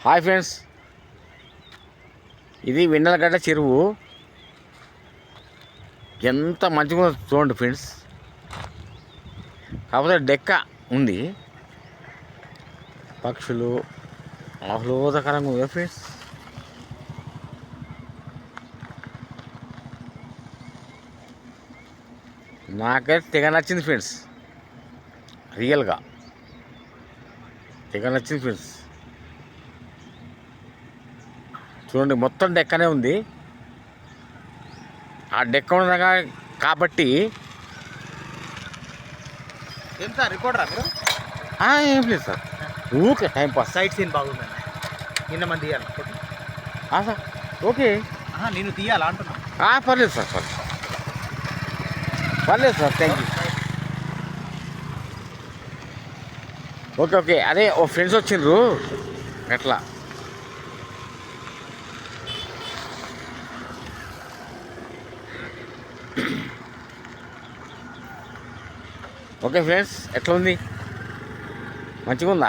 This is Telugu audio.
హాయ్ ఫ్రెండ్స్, ఇది వెన్నెలగడ్డ చెరువు. ఎంత మంచిగా చూడండి ఫ్రెండ్స్. కాకపోతే డెక్క ఉంది, పక్షులు ఆహ్లాదకరంగా ఉంది ఫ్రెండ్స్. నాకైతే తెగ నచ్చింది ఫ్రెండ్స్, రియల్గా తెగ నచ్చింది ఫ్రెండ్స్. చూడండి, మొత్తం డెక్కనే ఉంది. ఆ డెక్క ఉండగా కాబట్టి ఏం సార్ రికార్డరా మీరు? ఏం లేదు సార్, ఊరికే టైం పాస్. సైట్ సీన్ బాగుందండి. నిన్న మంది తీయాలా సార్? ఓకే, నేను తీయాలా అంటున్నా. పర్లేదు సార్, పర్లేదు sir, thank you. Okay okay, అదే ఓ ఫ్రెండ్స్ వచ్చిండ్రు ఎట్లా. ఓకే ఫ్రెండ్స్, ఎట్లా ఉంది? మంచిగా ఉందా?